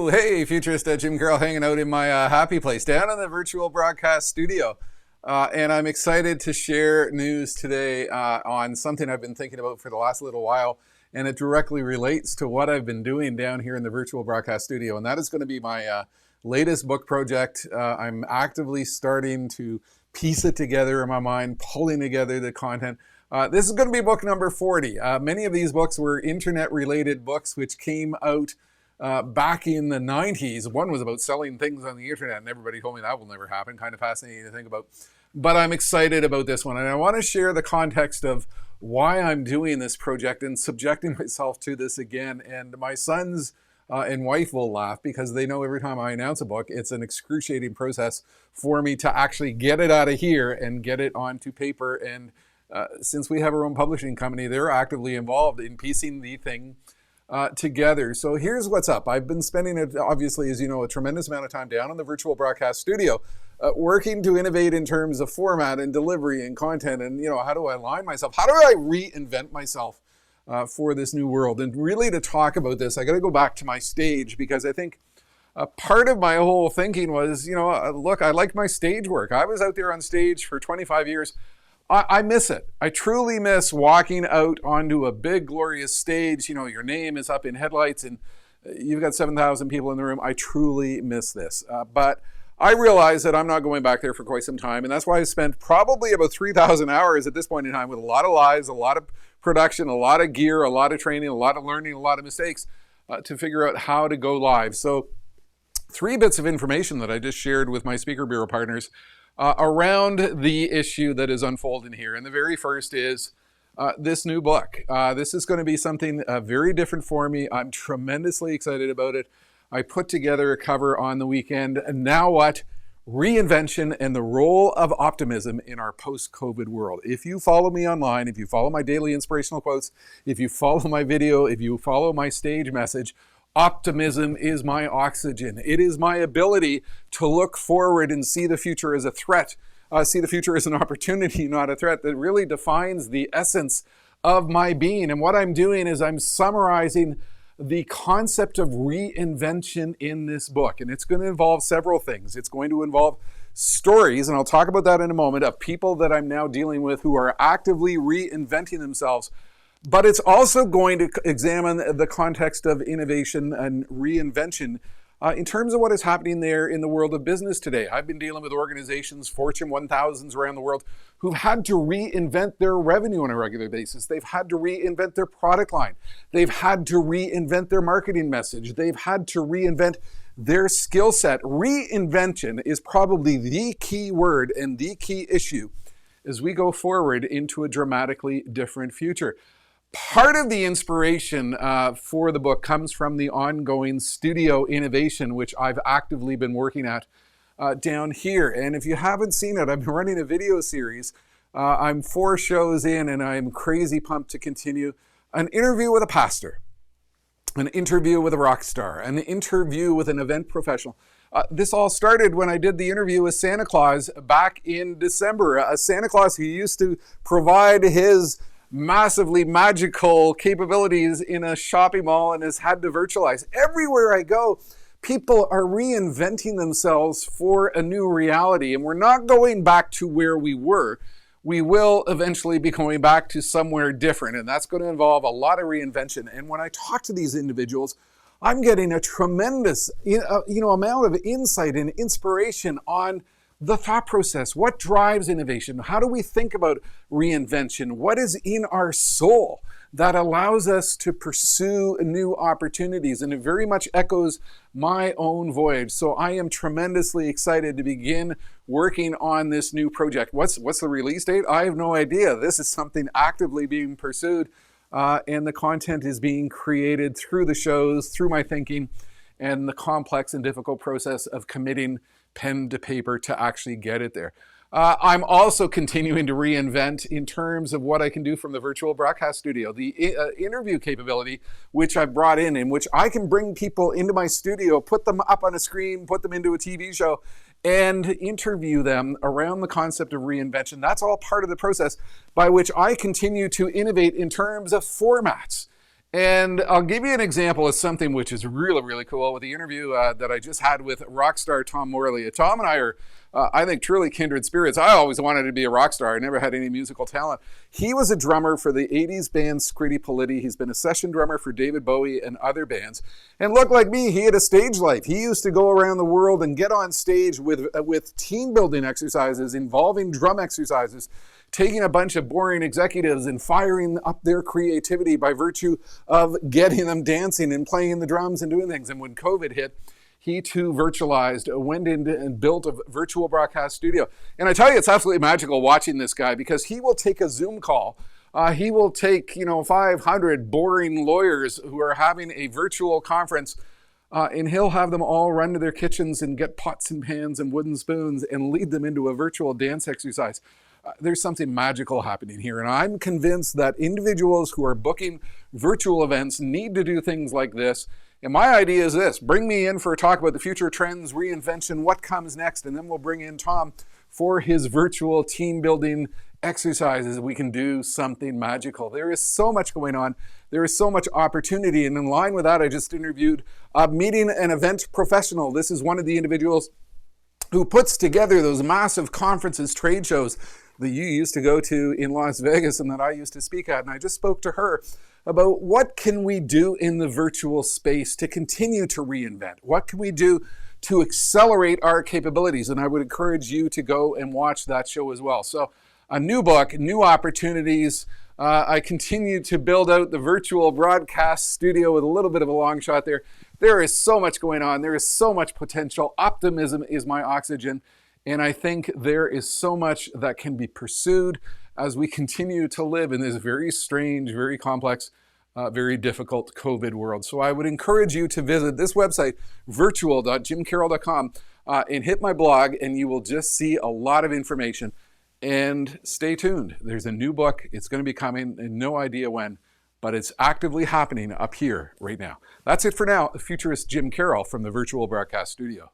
Hello, hey, futurist Jim Carroll hanging out in my happy place down in the virtual broadcast studio. And I'm excited to share news today on something I've been thinking about for the last little while. And it directly relates to what I've been doing down here in the virtual broadcast studio. And that is going to be my latest book project. I'm actively starting to piece it together in my mind, pulling together the content. This is going to be book number 40. Many of these books were internet-related books which came out back in the 90s. One was about selling things on the internet, and everybody told me that will never happen. Kind of fascinating to think about. But I'm excited about this one, and I want to share the context of why I'm doing this project and subjecting myself to this again. And my sons and wife will laugh because they know every time I announce a book, it's an excruciating process for me to actually get it out of here and get it onto paper. And since we have our own publishing company, they're actively involved in piecing the thing together. So here's what's up. I've been spending, obviously, as you know, a tremendous amount of time down in the virtual broadcast studio, working to innovate in terms of format and delivery and content. And, you know, how do I align myself? How do I reinvent myself for this new world? And really, to talk about this, I got to go back to my stage, because I think part of my whole thinking was, you know, look, I like my stage work. I was out there on stage for 25 years. I miss it. I truly miss walking out onto a big, glorious stage. You know, your name is up in headlights and you've got 7,000 people in the room. I truly miss this. But I realize that I'm not going back there for quite some time. And that's why I spent probably about 3,000 hours at this point in time with a lot of lives, a lot of production, a lot of gear, a lot of training, a lot of learning, a lot of mistakes to figure out how to go live. So 3 bits of information that I just shared with my Speaker Bureau partners around the issue that is unfolding here. And the very first is this new book. This is going to be something very different for me. I'm tremendously excited about it. I put together a cover on the weekend. And now what? Reinvention and the role of optimism in our post-COVID world. If you follow me online, if you follow my daily inspirational quotes, if you follow my video, if you follow my stage message, optimism is my oxygen. It is my ability to look forward and see the future as a threat, see the future as an opportunity, not a threat, that really defines the essence of my being. And what I'm doing is I'm summarizing the concept of reinvention in this book. And it's going to involve several things. It's going to involve stories, and I'll talk about that in a moment, of people that I'm now dealing with who are actively reinventing themselves. But it's also going to examine the context of innovation and reinvention in terms of what is happening there in the world of business today. I've been dealing with organizations, Fortune 1000s around the world, who've had to reinvent their revenue on a regular basis. They've had to reinvent their product line. They've had to reinvent their marketing message. They've had to reinvent their skill set. Reinvention is probably the key word and the key issue as we go forward into a dramatically different future. Part of the inspiration for the book comes from the ongoing studio innovation, which I've actively been working at down here. And if you haven't seen it, I've been running a video series. I'm 4 shows in, and I'm crazy pumped to continue. An interview with a pastor, an interview with a rock star, an interview with an event professional. This all started when I did the interview with Santa Claus back in December. Santa Claus who used to provide his massively magical capabilities in a shopping mall and has had to virtualize. Everywhere I go, people are reinventing themselves for a new reality, and we're not going back to where we were. We will eventually be going back to somewhere different, and that's going to involve a lot of reinvention. And when I talk to these individuals, I'm getting a tremendous amount of insight and inspiration on the thought process. What drives innovation? How do we think about reinvention? What is in our soul that allows us to pursue new opportunities? And it very much echoes my own voyage. So I am tremendously excited to begin working on this new project. What's the release date? I have no idea. This is something actively being pursued, and the content is being created through the shows, through my thinking, and the complex and difficult process of committing pen to paper to actually get it there. I'm also continuing to reinvent in terms of what I can do from the virtual broadcast studio. The interview capability, which I've brought in which I can bring people into my studio, put them up on a screen, put them into a TV show, and interview them around the concept of reinvention. That's all part of the process by which I continue to innovate in terms of formats And I'll give you an example of something which is really, really cool with the interview that I just had with rock star Tom Morley. Tom and I are, I think, truly kindred spirits. I always wanted to be a rock star. I never had any musical talent. He was a drummer for the 80s band Scritti Politti. He's been a session drummer for David Bowie and other bands. And look, like me, he had a stage life. He used to go around the world and get on stage with team building exercises involving drum exercises, taking a bunch of boring executives and firing up their creativity by virtue of getting them dancing and playing the drums and doing things. And when COVID hit, he too virtualized, went in and built a virtual broadcast studio. And I tell you, it's absolutely magical watching this guy, because he will take a Zoom call. He will take, 500 boring lawyers who are having a virtual conference, and he'll have them all run to their kitchens and get pots and pans and wooden spoons and lead them into a virtual dance exercise. There's something magical happening here. And I'm convinced that individuals who are booking virtual events need to do things like this. And my idea is this: bring me in for a talk about the future trends, reinvention, what comes next, and then we'll bring in Tom for his virtual team building exercises. We can do something magical. There is so much going on. There is so much opportunity. And in line with that, I just interviewed Meeting an Event Professional. This is one of the individuals who puts together those massive conferences, trade shows that you used to go to in Las Vegas and that I used to speak at. And I just spoke to her about what can we do in the virtual space to continue to reinvent? What can we do to accelerate our capabilities? And I would encourage you to go and watch that show as well. So a new book, new opportunities. I continue to build out the virtual broadcast studio with a little bit of a long shot there. There is so much going on. There is so much potential. Optimism is my oxygen. And I think there is so much that can be pursued as we continue to live in this very strange, very complex, very difficult COVID world. So I would encourage you to visit this website, virtual.jimcarroll.com, and hit my blog, and you will just see a lot of information. And stay tuned. There's a new book. It's going to be coming, and no idea when, but it's actively happening up here right now. That's it for now. The futurist Jim Carroll from the Virtual Broadcast Studio.